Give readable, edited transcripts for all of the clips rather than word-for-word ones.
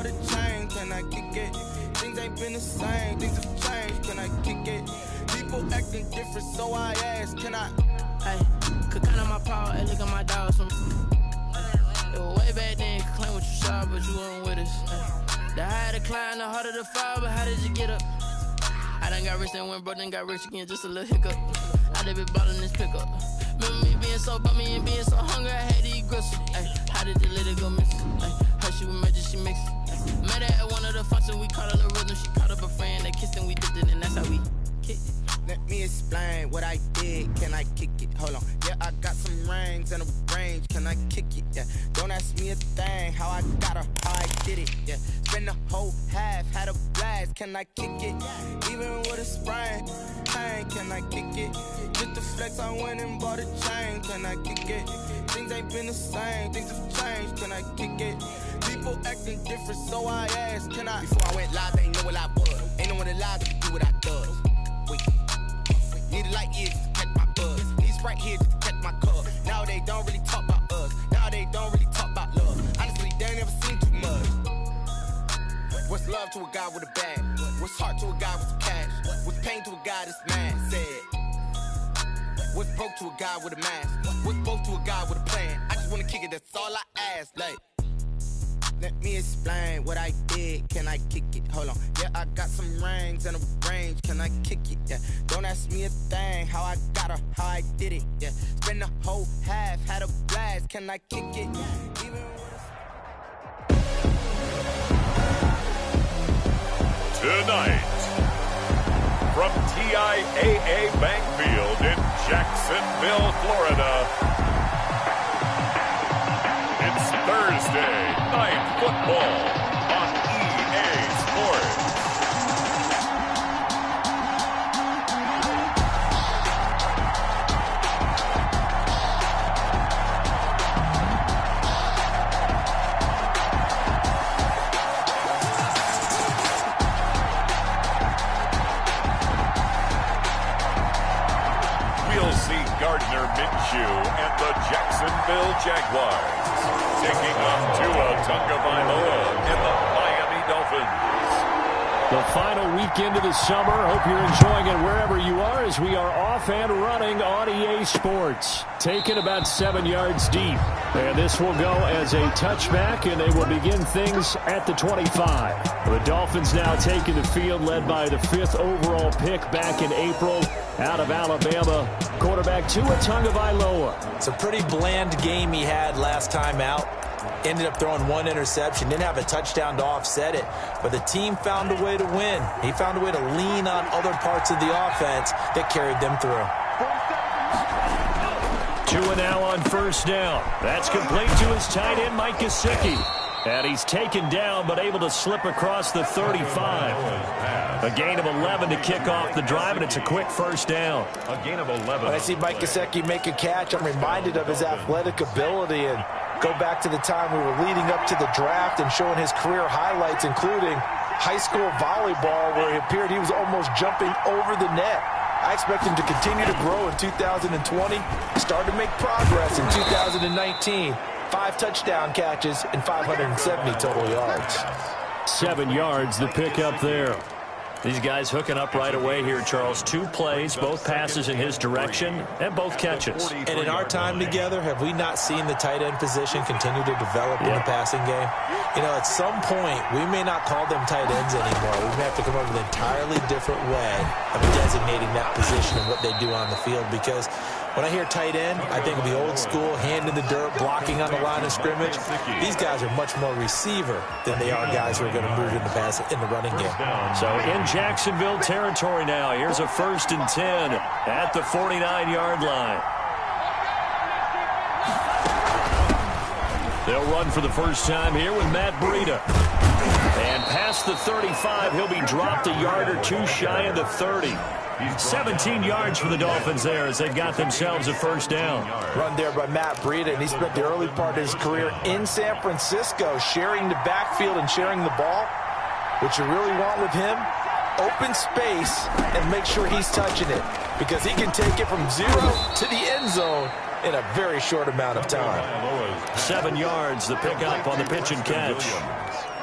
bought a chain, can I kick it? Things ain't been the same, things have changed, can I kick it? People acting different, so I ask, can I? Hey, could count on my power, hey, look at my dogs. It was way back then, you could claim what you saw, but you weren't with us. Hey. The higher the climb, the harder the fall, but how did you get up? I done got rich, then went broke, then got rich again, just a little hiccup. I done been ballin' this pickup. Remember me being so bummy and being so hungry, I had to eat gristle. Ay, how did the little go miss? How she was magic, she mixed. Met her at one of the functions, we caught her the rhythm. She caught up a friend, they kissed and we dipped it, and that's how we kicked it. Let me explain what I did, can I kick it? Hold on, yeah, I got some rings and a range, can I kick it? Yeah, don't ask me a thing, how I got her, how I did it. Yeah, spend the whole half, had a blast, can I kick it? Even with a sprain, pain, can I kick it? Just the flex, I went and bought a chain, can I kick it? Things ain't been the same, things have changed, can I kick it? People acting different, so I asked, can I? Before I went live, they ain't know what I was. Ain't no one alive to do what I does. Wait. Need a light years to catch my buzz. Need Sprite here just to catch my cup. Now they don't really talk about us. Now they don't really talk about love. Honestly, they ain't never seen too much. What's love to a guy with a bag? What's heart to a guy with some cash? What's pain to a guy that's mad? Said. What's broke to a guy with a mask? What's both to a guy with a plan? I just wanna kick it, that's all I ask. Like, let me explain what I did, can I kick it? Hold on, yeah, I got some rings and a range, can I kick it? Yeah, don't ask me a thing, how I got her, how I did it. Yeah, spend the whole half, had a blast, can I kick it? Even Tonight, from TIAA Bank Field in Jacksonville, Florida, it's Thursday Night Football on EA Sports. We'll see Gardner Minshew and the Jacksonville Jaguars taking on Tua Tagovailoa and the Miami Dolphins. The final weekend of the summer. Hope you're enjoying it wherever you are as we are off and running on EA Sports. Taken about 7 yards deep. And this will go as a touchback, and they will begin things at the 25. The Dolphins now taking the field, led by the 5th overall pick back in April out of Alabama. Quarterback Tua Tagovailoa. It's a pretty bland game he had last time out. Ended up throwing one interception. Didn't have a touchdown to offset it. But the team found a way to win. He found a way to lean on other parts of the offense that carried them through. Tua now on first down. That's complete to his tight end, Mike Gesicki. And he's taken down, but able to slip across the 35. A gain of 11 to kick off the drive, and it's a quick first down. A gain of 11. When I see Mike Gesicki make a catch, I'm reminded of his athletic ability and go back to the time we were leading up to the draft and showing his career highlights, including high school volleyball, where it appeared he was almost jumping over the net. I expect him to continue to grow in 2020, start to make progress in 2019. 5 touchdown catches and 570 total yards. 7 yards, the pickup there. These guys hooking up right away here, Charles. 2 plays, both passes in his direction, and both catches. And in our time together, have we not seen the tight end position continue to develop in the passing game? You know, at some point, we may not call them tight ends anymore. We may have to come up with an entirely different way of designating that position and what they do on the field, because when I hear tight end, I think of the old school, hand in the dirt, blocking on the line of scrimmage. These guys are much more receiver than they are guys who are going to move in the running game. So in Jacksonville territory now, here's a 1st and 10 at the 49-yard line. They'll run for the first time here with Matt Breida. And past the 35, he'll be dropped a yard or 2 shy of the 30. 17 yards for the Dolphins there as they've got themselves a first down. Run there by Matt Breida, and he spent the early part of his career in San Francisco sharing the backfield and sharing the ball. What you really want with him, open space and make sure he's touching it, because he can take it from 0 to the end zone in a very short amount of time. 7 yards, the pickup on the pitch and catch.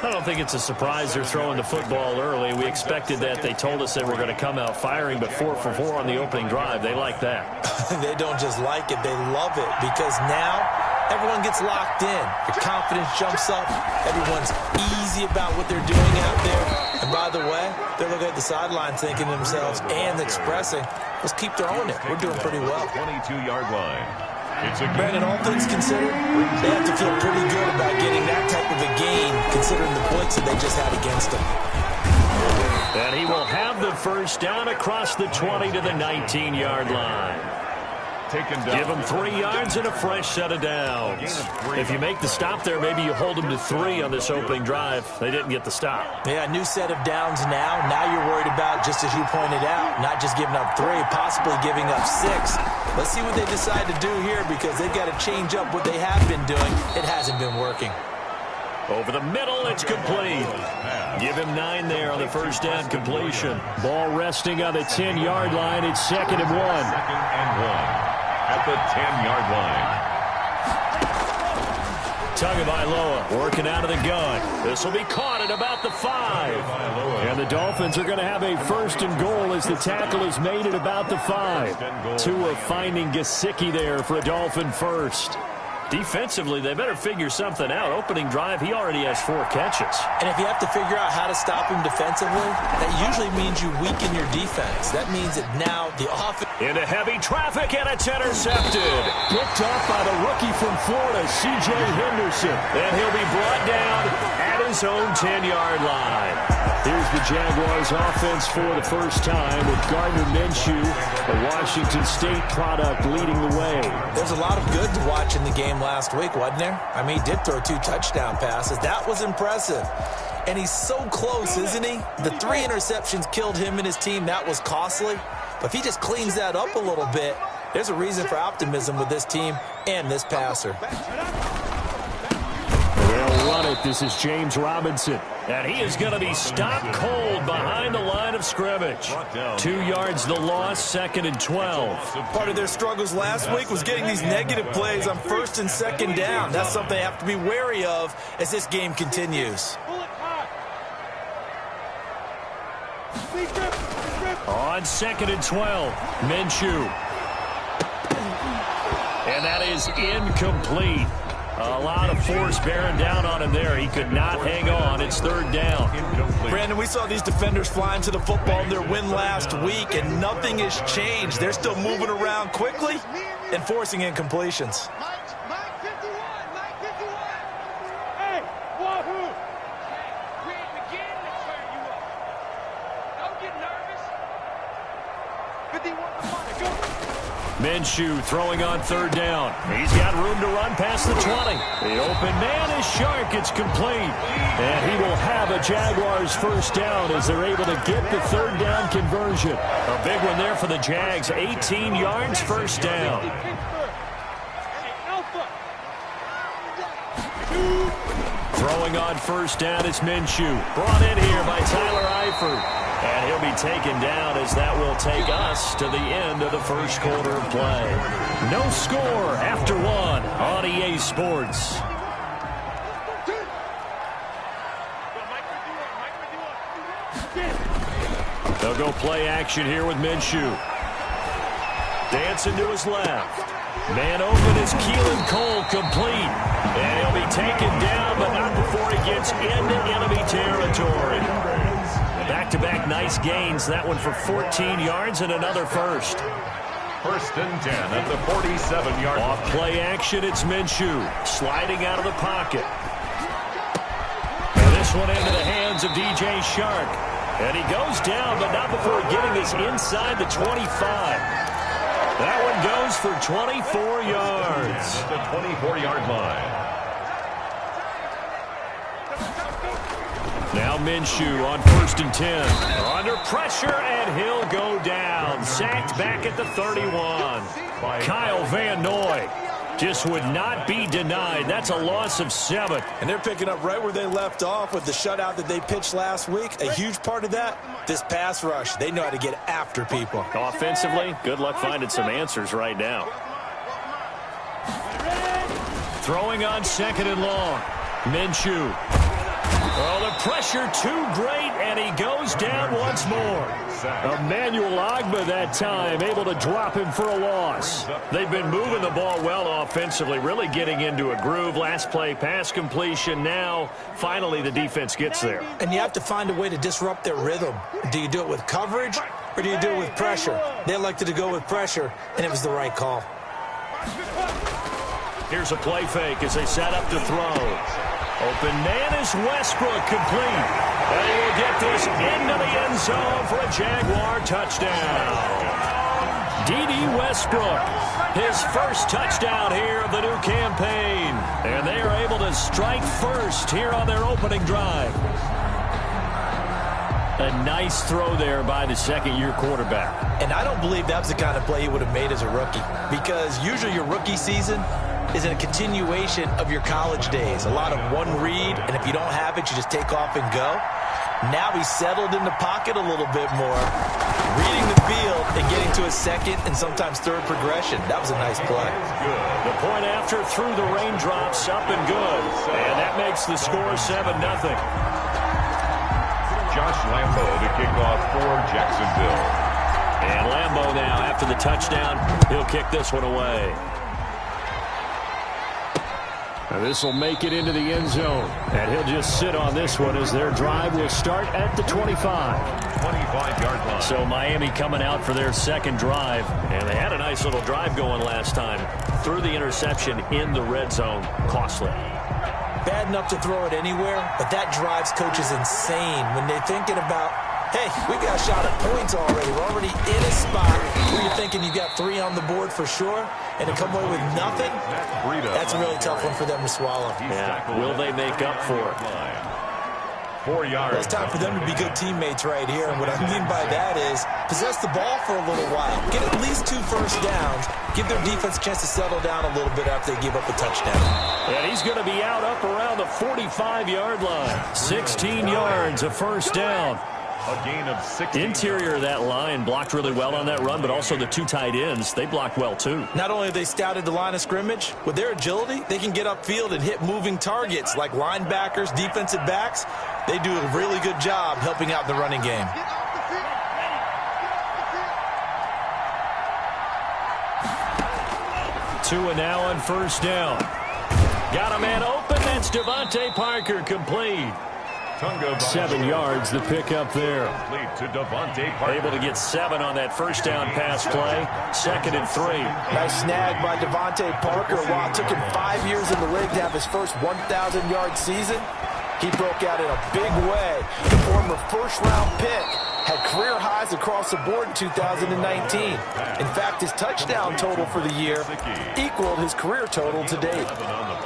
I don't think it's a surprise they're throwing the football early. We expected that. They told us they were going to come out firing, but 4 for 4 on the opening drive. They like that. They don't just like it, they love it, because now everyone gets locked in. Their confidence jumps up. Everyone's easy about what they're doing out there. And by the way, they're looking at the sideline thinking to themselves and expressing, let's keep throwing it. We're doing pretty well. 22-yard line. Brandon, all things considered, they have to feel pretty good about getting that type of a gain, considering the points that they just had against them. And he will have the first down across the 20 to the 19-yard line. Give him 3 yards and a fresh set of downs. If you make the stop there, maybe you hold them to 3 on this opening drive. They didn't get the stop. Yeah, new set of downs now. Now you're worried about, just as you pointed out, not just giving up 3, possibly giving up 6. Let's see what they decide to do here, because they've got to change up what they have been doing. It hasn't been working. Over the middle, it's complete. Give him 9 there on the first down completion. Ball resting on the 10-yard line. It's 2nd and 1. 2nd and 1 at the 10-yard line. Tagovailoa working out of the gun. This will be caught at about the 5. And the Dolphins are going to have a 1st and goal as the tackle is made at about the 5. Tua finding Gesicki there for a Dolphin first. Defensively, they better figure something out. Opening drive, he already has 4 catches. And if you have to figure out how to stop him defensively, that usually means you weaken your defense. That means that now the offense... Into heavy traffic, and it's intercepted. Picked off by the rookie from Florida, C.J. Henderson. And he'll be brought down at his own 10-yard line. Here's the Jaguars offense for the first time with Gardner Minshew, a Washington State product, leading the way. There's a lot of good to watch in the game last week, wasn't there? I mean, he did throw 2 touchdown passes. That was impressive. And he's so close, isn't he? The 3 interceptions killed him and his team. That was costly. But if he just cleans that up a little bit, there's a reason for optimism with this team and this passer. They'll run it. This is James Robinson. And he is going to be stopped cold behind the line of scrimmage. 2 yards the loss, 2nd and 12. Part of their struggles last week was getting these negative plays on 1st and 2nd down. That's something they have to be wary of as this game continues. On 2nd and 12, Minshew. And that is incomplete. A lot of force bearing down on him there. He could not hang on. It's 3rd down. Brandon, we saw these defenders flying to the football in their win last week, and nothing has changed. They're still moving around quickly and forcing incompletions. Mike 51. Hey, wahoo! We ain't beginning to turn you up. Don't get nervous. 51 to 1. Go. Minshew throwing on 3rd down. He's got room to run past the 20. The open man is Shark. It's complete. And he will have a Jaguars first down as they're able to get the 3rd down conversion. A big one there for the Jags. 18 yards, first down. Throwing on 1st down is Minshew. Brought in here by Tyler Eifert. And he'll be taken down as that will take us to the end of the first quarter of play. No score after 1 on EA Sports. They'll go play action here with Minshew. Dancing to his left. Man open is Keelan Cole, complete. And he'll be taken down, but not before he gets into enemy territory. Back-to-back nice gains. That one for 14 yards and another first. 1st and 10 at the 47-yard line. Off play action, it's Minshew. Sliding out of the pocket. And this one into the hands of DJ Shark. And he goes down, but not before getting this inside the 25. That one goes for 24 yards. At the 24-yard line. Now Minshew on 1st and 10. Under pressure, and he'll go down. Sacked back at the 31. Kyle Van Noy just would not be denied. That's a loss of 7. And they're picking up right where they left off with the shutout that they pitched last week. A huge part of that, this pass rush. They know how to get after people. Offensively, good luck finding some answers right now. Throwing on 2nd and long. Minshew. Oh, the pressure too great, and he goes down once more. Emmanuel Ogbah that time, able to drop him for a loss. They've been moving the ball well offensively, really getting into a groove. Last play, pass completion. Now, finally, the defense gets there. And you have to find a way to disrupt their rhythm. Do you do it with coverage, or do you do it with pressure? They elected to go with pressure, and it was the right call. Here's a play fake as they set up to throw. Open man is Westbrook, complete. And he will get this into the end zone for a Jaguar touchdown. D.D. Westbrook, his first touchdown here of the new campaign. And they are able to strike first here on their opening drive. A nice throw there by the second-year quarterback. And I don't believe that was the kind of play he would have made as a rookie, because usually your rookie season is a continuation of your college days. A lot of one read, and if you don't have it, you just take off and go. Now he's settled in the pocket a little bit more, reading the field and getting to a second and sometimes third progression. That was a nice play. The point after through the raindrops, up and good. And that makes the score 7-0. Josh Lambo to kick off for Jacksonville. And Lambo now, after the touchdown, he'll kick this one away. This will make it into the end zone. And he'll just sit on this one as their drive will start at the 25. 25-yard line. So Miami coming out for their second drive. And they had a nice little drive going last time. Threw the interception in the red zone. Costly. Bad enough to throw it anywhere, but that drives coaches insane when they're thinking about, hey, we got a shot at points already. We're already in a spot where you're thinking you got 3 on the board for sure, and to come away with nothing, that's a really tough one for them to swallow. Yeah, will they make up for it? 4 yards. Well, it's time for them to be good teammates right here, and what I mean by that is possess the ball for a little while. Get at least 2 first downs. Give their defense a chance to settle down a little bit after they give up a touchdown. And he's going to be out up around the 45-yard line. 16 yards, a first down. A gain of 6. Interior of that line blocked really well on that run, but also the 2 tight ends, they blocked well too. Not only have they scouted the line of scrimmage, with their agility, they can get upfield and hit moving targets like linebackers, defensive backs. They do a really good job helping out the running game. Two and now on first down. Got a man open. That's Devontae Parker, complete. 7 yards, the pickup there. To Devontae Parker. Able to get 7 on that first down pass play. 2nd and 3. Nice snag by Devontae Parker. While it took him 5 years in the league to have his first 1,000-yard season, he broke out in a big way. The former first-round pick had career highs across the board in 2019. In fact, his touchdown total for the year equaled his career total to date.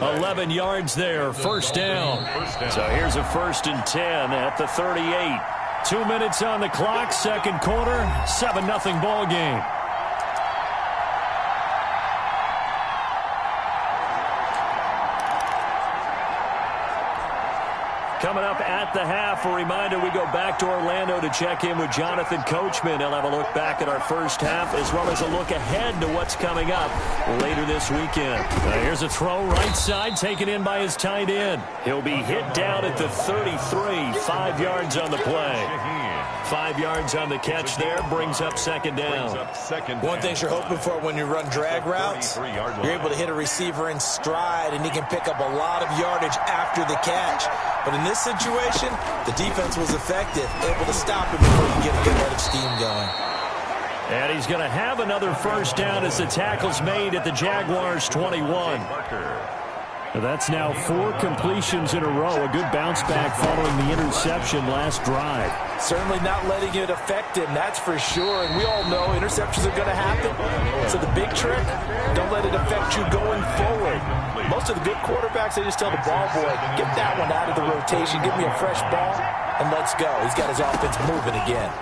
11 yards there, first down. So here's a 1st and 10 at the 38. 2 minutes on the clock, second quarter, 7-0 ball game. Coming up at the half, a reminder, we go back to Orlando to check in with Jonathan Coachman. He'll have a look back at our first half as well as a look ahead to what's coming up later this weekend. Here's a throw right side taken in by his tight end. He'll be hit down at the 33, 5 yards on the play. 5 yards on the catch there, brings up second down. One thing you're hoping for when you run drag routes, you're able to hit a receiver in stride, and he can pick up a lot of yardage after the catch. But in this situation, the defense was effective, able to stop him before you get a good head of steam going. And he's going to have another first down as the tackle's made at the Jaguars' 21. That's now 4 completions in a row. A good bounce back following the interception last drive. Certainly not letting it affect him, that's for sure. And we all know interceptions are going to happen. So the big trick, don't let it affect you going forward. Most of the good quarterbacks, they just tell the ball boy, get that one out of the rotation, give me a fresh ball, and let's go. He's got his offense moving again.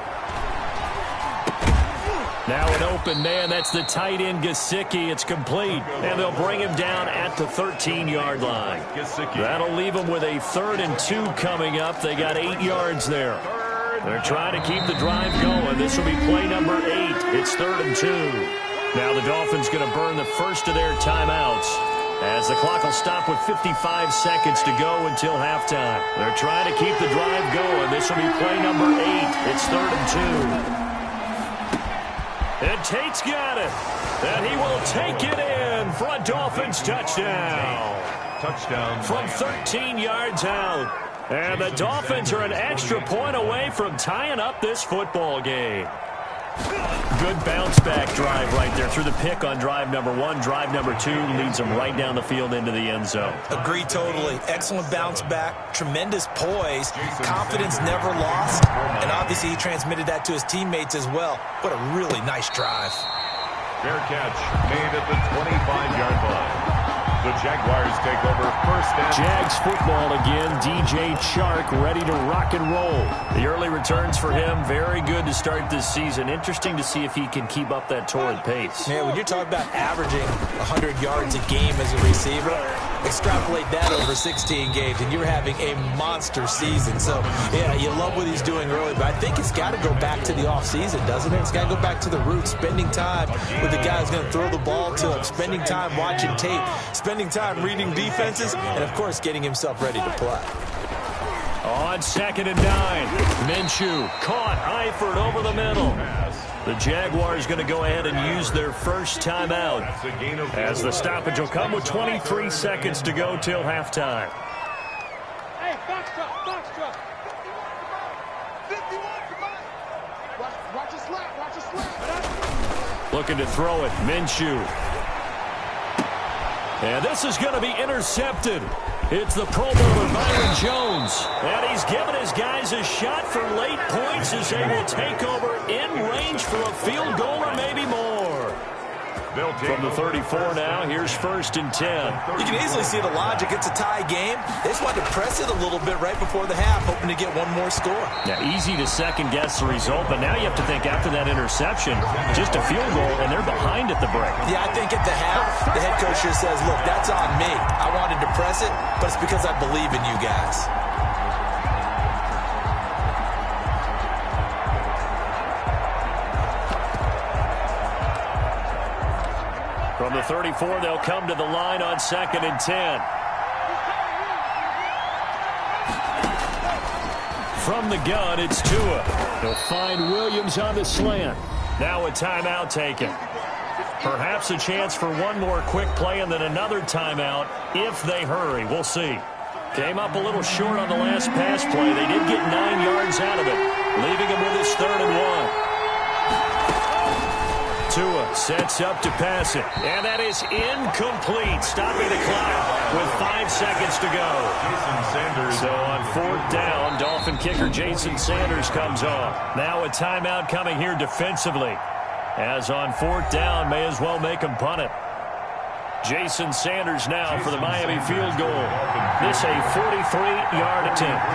Now an open man, that's the tight end Gesicki. It's complete, and they'll bring him down at the 13-yard line. That'll leave him with a 3rd and 2 coming up. They got 8 yards there. They're trying to keep the drive going. This will be play number 8. It's 3rd and 2. Now the Dolphins going to burn the first of their timeouts. as the clock will stop with 55 seconds to go until halftime. They're trying to keep the drive going. This will be play number 8. It's 3rd and 2. And Tate's got it. And he will take it in for a Dolphins touchdown. Touchdown. From 13 yards out. And the Dolphins are an extra point away from tying up this football game. Good bounce-back drive right there through the pick on drive number 1. Drive number 2 leads them right down the field into the end zone. Agree totally. Excellent bounce-back, tremendous poise, confidence never lost, and obviously he transmitted that to his teammates as well. What a really nice drive. Fair catch made at the 25-yard line. The Jaguars take over first and... Jags football again. DJ Chark ready to rock and roll. The early returns for him, very good to start this season. Interesting to see if he can keep up that torrid pace. Yeah, when you're talking about averaging 100 yards a game as a receiver, extrapolate that over 16 games, and you're having a monster season. So, yeah, you love what he's doing early, but I think it's got to go back to the offseason, doesn't it? It's got to go back to the roots, spending time with the guy who's going to throw the ball to him, spending time watching tape, spending time reading defenses, and, of course, getting himself ready to play. On 2nd and 9, Minshew caught Eifert over the middle. The Jaguars going to go ahead and use their first timeout as the stoppage will come with 23 seconds to go till halftime. Hey, box truck, box truck. 51, come on. Watch your slap, watch your slap. Looking to throw it, Minshew. And this is going to be intercepted. It's the Pro Bowler, Byron Jones. And he's given his guys a shot for late points as they will take over in range for a field goal or maybe more. From the 34 now, here's 1st and 10. You can easily see the logic. It's a tie game. They just wanted to press it a little bit right before the half, hoping to get one more score. Yeah, easy to second-guess the result, but now you have to think after that interception, just a field goal, and they're behind at the break. Yeah, I think at the half, the head coach just says, look, that's on me. I wanted to press it, but it's because I believe in you guys. From the 34, they'll come to the line on 2nd and 10. From the gun, it's Tua. They'll find Williams on the slant. Now a timeout taken. Perhaps a chance for one more quick play and then another timeout if they hurry. We'll see. Came up a little short on the last pass play. They did get 9 yards out of it, leaving him with his 3rd and 1. Tua sets up to pass it, and that is incomplete, stopping the clock with 5 seconds to go. So on 4th down, Dolphin kicker Jason Sanders comes on. Now a timeout coming here defensively, as on 4th down, may as well make him punt it. Jason Sanders now for the Miami field goal. This a 43-yard attempt.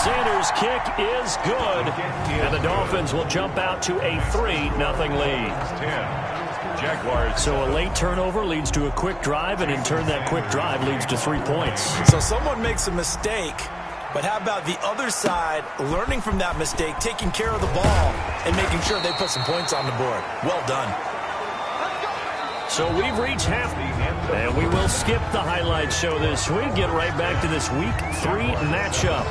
Sanders' kick is good, and the Dolphins will jump out to a 3-0 lead. Jaguars. So a late turnover leads to a quick drive, and in turn that quick drive leads to 3 points. So someone makes a mistake, but how about the other side learning from that mistake, taking care of the ball, and making sure they put some points on the board? Well done. So we've reached half, and we will skip the highlight show this week. Get right back to this Week 3 matchup.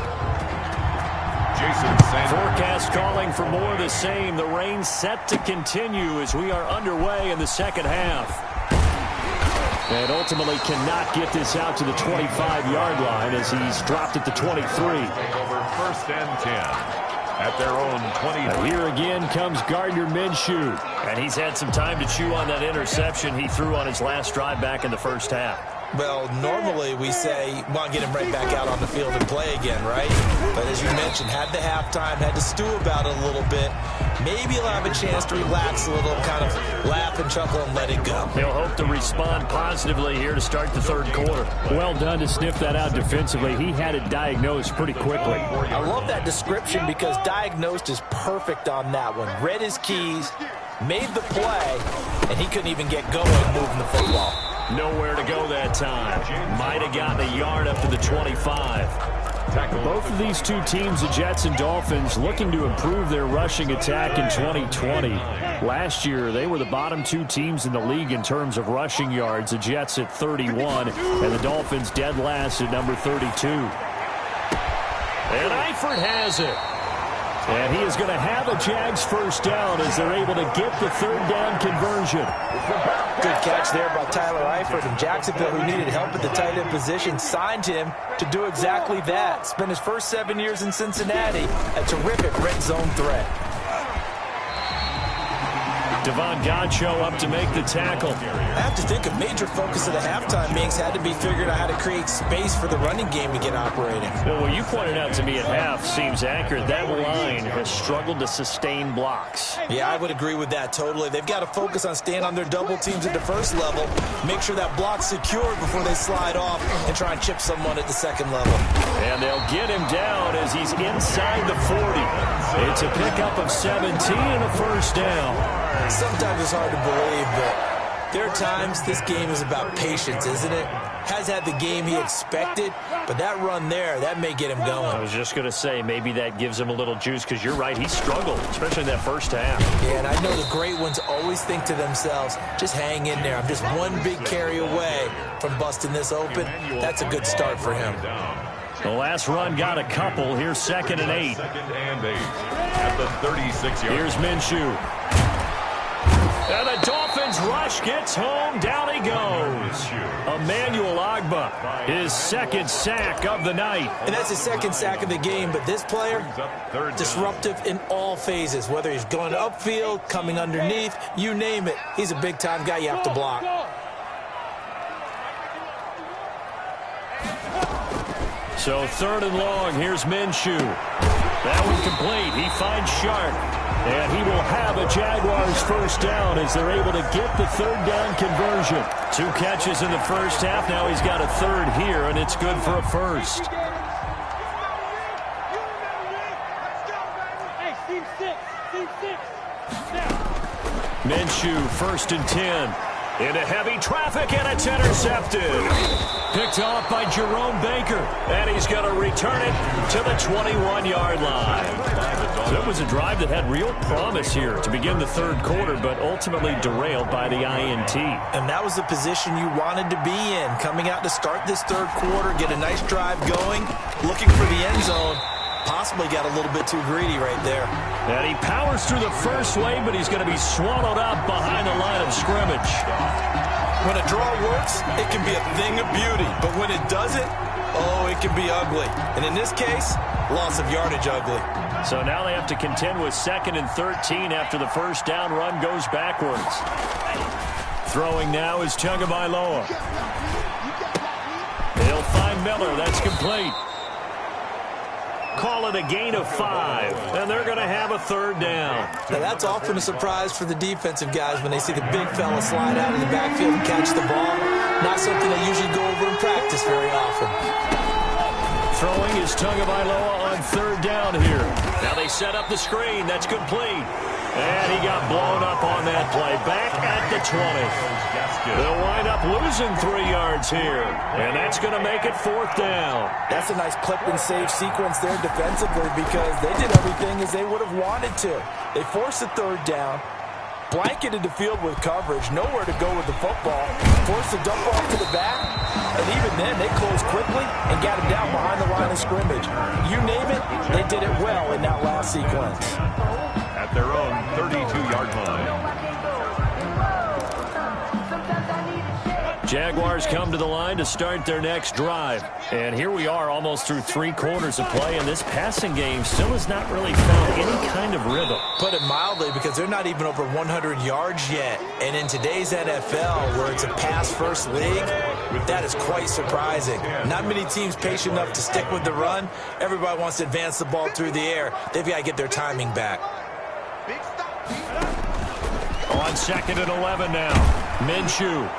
Forecast calling for more of the same. The rain set to continue as we are underway in the second half. And ultimately cannot get this out to the 25-yard line as he's dropped at the 23. Over 1st and 10 at their own 20. Here again comes Gardner Minshew. And he's had some time to chew on that interception he threw on his last drive back in the first half. Well, normally we say, well, get him right back out on the field and play again, right? But as you mentioned, had the halftime, had to stew about it a little bit. Maybe he'll have a chance to relax a little, kind of laugh and chuckle and let it go. He'll hope to respond positively here to start the 3rd quarter. Well done to sniff that out defensively. He had it diagnosed pretty quickly. I love that description because diagnosed is perfect on that one. Read his keys, made the play, and he couldn't even get going moving the football. Nowhere to go that time. Might have gotten a yard up to the 25. Both of these two teams, the Jets and Dolphins, looking to improve their rushing attack in 2020. Last year, they were the bottom 2 teams in the league in terms of rushing yards. The Jets at 31, and the Dolphins dead last at number 32. And Eifert has it. And he is going to have a Jags first down as they're able to get the third down conversion. Good catch there by Tyler Eifert. And Jacksonville, who needed help at the tight end position, signed him to do exactly that. Spent his first 7 years in Cincinnati, a terrific red zone threat. Devon Godchaux up to make the tackle. I have to think a major focus of the halftime meetings had to be figuring out how to create space for the running game to get operating. Well, what you pointed out to me at half seems accurate. That line has struggled to sustain blocks. Yeah, I would agree with that totally. They've got to focus on staying on their double teams at the first level, make sure that block's secured before they slide off and try and chip someone at the second level. And they'll get him down as he's inside the 40. It's a pickup of 17 and a first down. Sometimes it's hard to believe, but there are times this game is about patience, isn't it? Has had the game he expected, but that run there, that may get him going. I was just going to say, maybe that gives him a little juice, because you're right, he struggled, especially in that first half. Yeah, and I know the great ones always think to themselves, just hang in there. I'm just one big carry away from busting this open. That's a good start for him. The last run got a couple. Here's 2nd and 8. At the 36-yard. Here's Minshew. And the Dolphins rush gets home. Down he goes. Emmanuel Ogbah, his 2nd sack of the night. And that's his 2nd sack of the game, but this player, disruptive in all phases, whether he's going upfield, coming underneath, you name it. He's a big-time guy you have to block. So 3rd and long, here's Minshew. That one complete. He finds Sharp. And he will have a Jaguars first down as they're able to get the third down conversion. 2 catches in the first half. Now he's got a third here, and it's good for a first. Minshew, 1st and 10. Into heavy traffic, and it's intercepted. Picked off by Jerome Baker, and he's going to return it to the 21-yard line. So it was a drive that had real promise here to begin the third quarter, but ultimately derailed by the INT. And that was the position you wanted to be in, coming out to start this third quarter, get a nice drive going, looking for the end zone. Possibly got a little bit too greedy right there. And he powers through the first wave, but he's going to be swallowed up behind the line of scrimmage. When a draw works, it can be a thing of beauty. But when it doesn't, oh, it can be ugly. And in this case, loss of yardage ugly. So now they have to contend with 2nd and 13 after the first down run goes backwards. Throwing now is Tagovailoa. They'll find Miller. That's complete. Call it a gain of 5, and they're going to have a third down. Now that's often a surprise for the defensive guys when they see the big fella slide out of the backfield and catch the ball. Not something they usually go over in practice very often. Throwing is Tagovailoa on third down here. Now they set up the screen. That's complete. And he got blown up on that play. Back at the 20. They'll wind up losing 3 yards here. And that's going to make it 4th down. That's a nice clip and save sequence there defensively because they did everything as they would have wanted to. They forced the third down, blanketed the field with coverage, nowhere to go with the football, forced the dump off to the back, and even then they closed quickly and got him down behind the line of scrimmage. You name it, they did it well in that last sequence. At their own 32-yard line. Jaguars come to the line to start their next drive. And here we are almost through 3 quarters of play, and this passing game still has not really found any kind of rhythm. Put it mildly, because they're not even over 100 yards yet. And in today's NFL, where it's a pass-first league, that is quite surprising. Not many teams patient enough to stick with the run. Everybody wants to advance the ball through the air. They've got to get their timing back. On 2nd and 11 now. Minshew.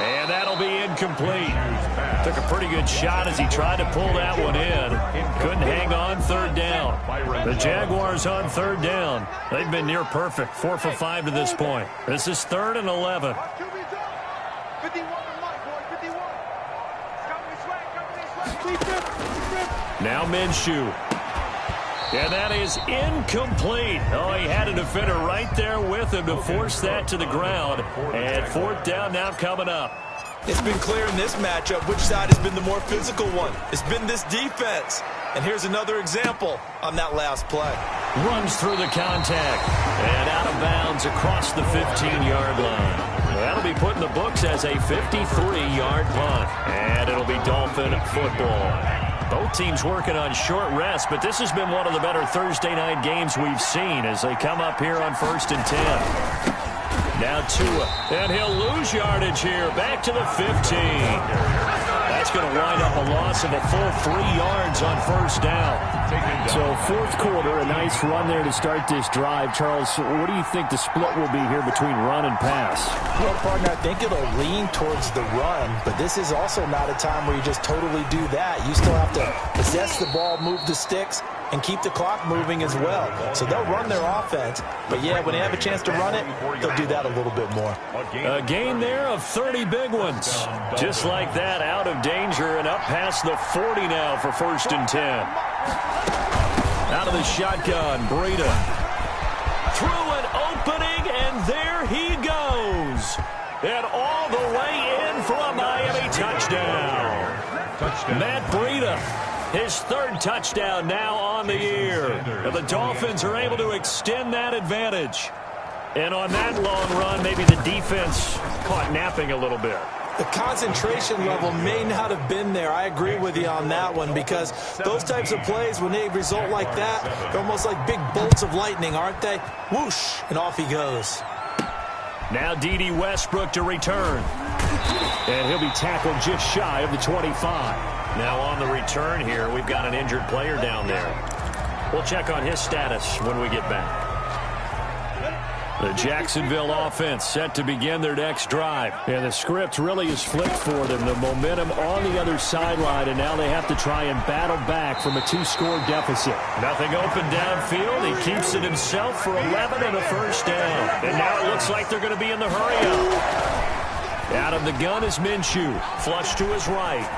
And that'll be incomplete. Took a pretty good shot as he tried to pull that one in. Couldn't hang on third down. The Jaguars on third down. They've been near perfect. 4 for 5 to this point. This is 3rd and 11. Now Minshew. And that is incomplete. Oh, he had a defender right there with him to force that to the ground. And fourth down now coming up. It's been clear in this matchup which side has been the more physical one. It's been this defense. And here's another example on that last play. Runs through the contact. And out of bounds across the 15-yard line. That'll be put in the books as a 53-yard punt. And it'll be Dolphin football. Both teams working on short rest, but this has been one of the better Thursday night games we've seen as they come up here on 1st and 10. Now Tua, and he'll lose yardage here, back to the 15. That's going to wind up a loss of a full 3 yards on first down. So fourth quarter, a nice run there to start this drive. Charles, what do you think the split will be here between run and pass? Well, partner, I think it'll lean towards the run, but this is also not a time where you just totally do that. You still have to possess the ball, move the sticks, and keep the clock moving as well. So they'll run their offense, but yeah, when they have a chance to run it, they'll do that a little bit more. A gain there of 30 big ones. Just like that, out of danger and up past the 40 now for 1st and 10. Out of the shotgun, Breida. Through an opening, and there he goes. And all the way in for a Miami touchdown. Matt Breida. His 3rd touchdown now on the year. And the Dolphins are able to extend that advantage. And on that long run, maybe the defense caught napping a little bit. The concentration level may not have been there. I agree with you on that one because those types of plays, when they result like that, they're almost like big bolts of lightning, aren't they? Whoosh, and off he goes. Now D.D. Westbrook to return. And he'll be tackled just shy of the 25. Now on the return here, we've got an injured player down there. We'll check on his status when we get back. The Jacksonville offense set to begin their next drive. And the script really is flipped for them. The momentum on the other sideline, and now they have to try and battle back from a 2-score deficit. Nothing open downfield. He keeps it himself for 11 and a first down. And now it looks like they're going to be in the hurry-up. Out of the gun is Minshew. Flush to his right.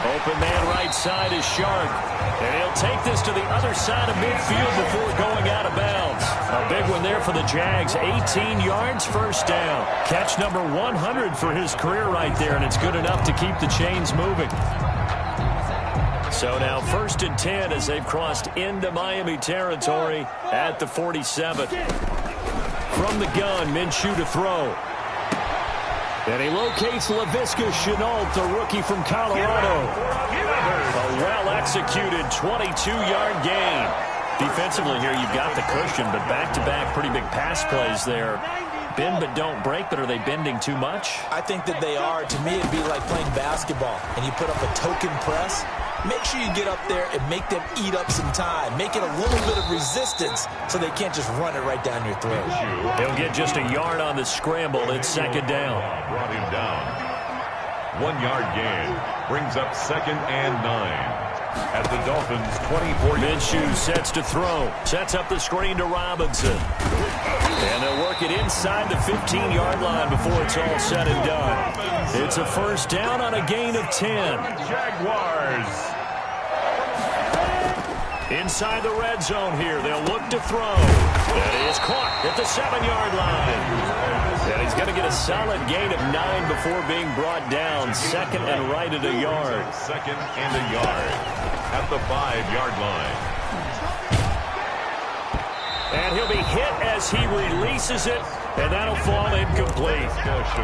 Open man right side is Shark. And he'll take this to the other side of midfield before going out of bounds. A big one there for the Jags. 18 yards, first down. Catch number 100 for his career right there, and it's good enough to keep the chains moving. So now 1st and 10 as they've crossed into Miami territory at the 47. From the gun, Minshew to throw. And he locates Laviska Shenault, the rookie from Colorado. A well-executed 22-yard gain. Defensively here, you've got the cushion, but back-to-back pretty big pass plays there. Bend but don't break, but are they bending too much? I think that they are. To me, it'd be like playing basketball, and you put up a token press. Make sure you get up there and make them eat up some time. Make it a little bit of resistance so they can't just run it right down your throat. He'll get just a yard on the scramble. It's 2nd down. Brought him down. 1-yard gain. Brings up 2nd and 9. At the Dolphins' 24. Minshew sets to throw. Sets up the screen to Robinson. And they'll work it inside the 15-yard line before it's all said and done. It's a first down on a gain of 10. Jaguars. Inside the red zone here, they'll look to throw. That is caught at the 7-yard line. And he's going to get a solid gain of 9 before being brought down. 2nd and right at a yard. 2nd and a yard at the 5-yard line. And he'll be hit as he releases it, and that'll fall incomplete.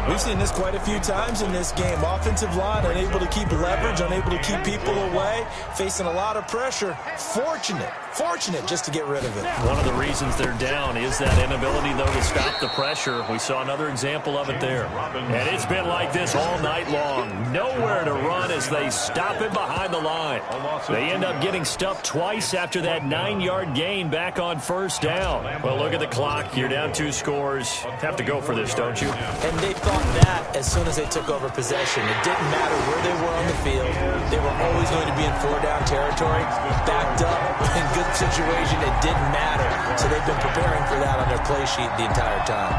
We've seen this quite a few times in this game. Offensive line unable to keep leverage, unable to keep people away, facing a lot of pressure. Fortunate just to get rid of it. One of the reasons they're down is that inability, though, to stop the pressure. We saw another example of it there. And it's been like this all night long. Nowhere to run as they stop him behind the line. They end up getting stuffed twice after that 9-yard gain back on first down. Well, look at the clock. You're down 2 scores. Have to go for this, don't you? And they thought that as soon as they took over possession. It didn't matter where they were on the field. They were always going to be in 4-down territory, backed up, in good situation. It didn't matter. So they've been preparing for that on their play sheet the entire time.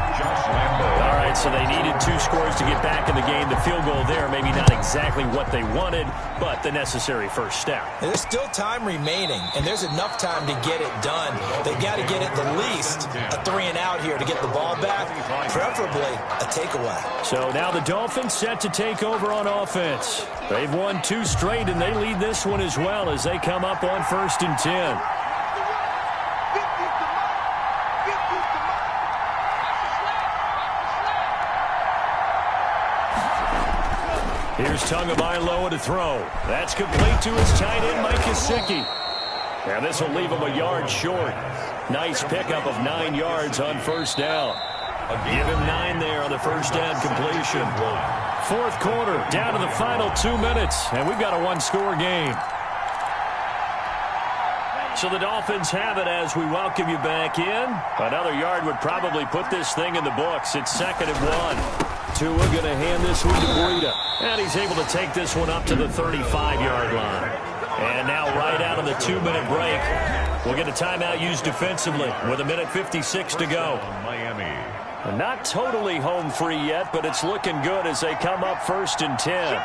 All right, so they needed 2 scores to get back in the game. The field goal there, maybe not exactly what they wanted, but the necessary first step. There's still time remaining, and there's enough time to get it done. They've got to get at the least a 3-and-out here to get the ball back, preferably a takeaway. So now the Dolphins set to take over on offense. They've won 2 straight, and they lead this one as well as they come up on 1st and 10. Here's Timbo504WB to throw. That's complete to his tight end, Mike Gesicki. And this will leave him a yard short. Nice pickup of 9 yards on 1st down. Give him 9 there on the 1st down completion. 4th quarter, down to the final 2 minutes, and we've got a 1-score game. So the Dolphins have it as we welcome you back in. Another yard would probably put this thing in the books. It's 2nd and 1. Tua going to hand this one to Breida. And he's able to take this one up to the 35-yard line. And now right out of the 2-minute break, we'll get a timeout used defensively with 1:56 to go. Miami. Not totally home free yet, but it's looking good as they come up 1st and 10.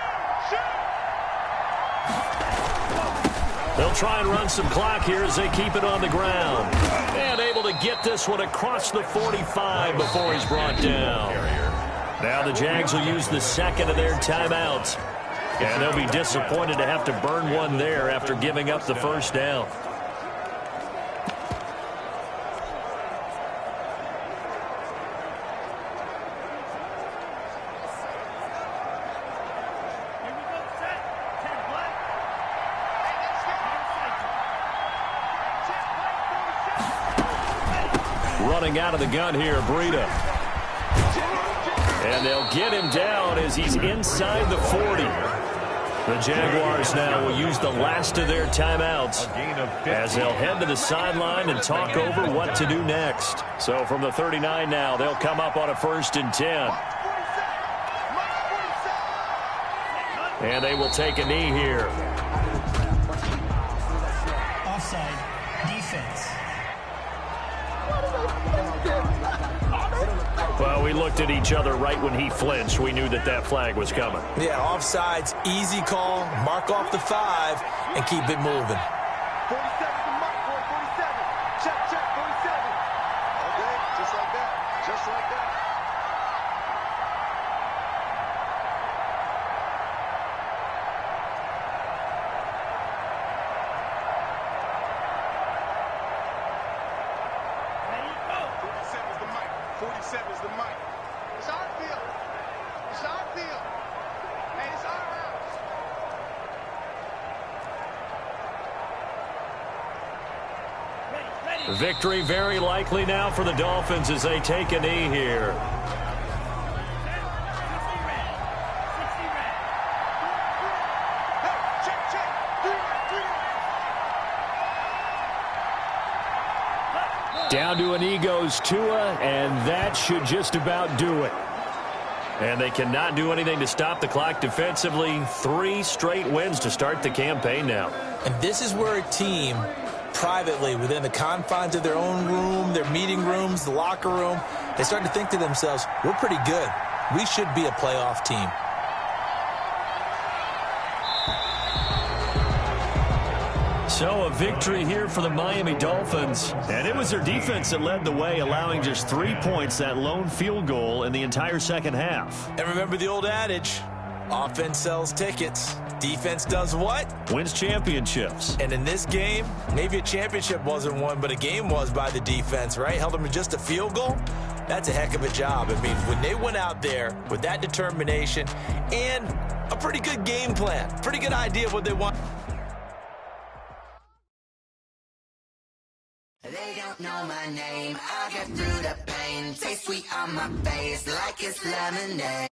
They'll try and run some clock here as they keep it on the ground. And able to get this one across the 45 before he's brought down. Now the Jags will use the 2nd of their timeouts. And they'll be disappointed to have to burn one there after giving up the 1st down. Running out of the gun here, Breida. And they'll get him down as he's inside the 40. The Jaguars now will use the last of their timeouts as they'll head to the sideline and talk over what to do next. So from the 39 now, they'll come up on a 1st and 10. And they will take a knee here. Offside. Defense. Well, we looked at each other right when he flinched. We knew that that flag was coming. Yeah, offsides, easy call, mark off the 5, and keep it moving. 47 to Mike, boy, 47. Check, 47. Okay, just like that. Just like that. Victory very likely now for the Dolphins as they take a knee here. Down to a knee goes Tua, and that should just about do it. And they cannot do anything to stop the clock defensively. 3 straight wins to start the campaign now. And this is where a team privately, within the confines of their own room, their meeting rooms, the locker room, they start to think to themselves, we're pretty good. We should be a playoff team. So a victory here for the Miami Dolphins. And it was their defense that led the way, allowing just 3 points, that lone field goal in the entire second half. And remember the old adage, offense sells tickets. Defense does what? Wins championships. And in this game, maybe a championship wasn't won, but a game was by the defense, right? Held them to just a field goal. That's a heck of a job. I mean, when they went out there with that determination and a pretty good game plan, pretty good idea of what they want. They don't know my name. I get through the pain. Taste sweet on my face like it's lemonade.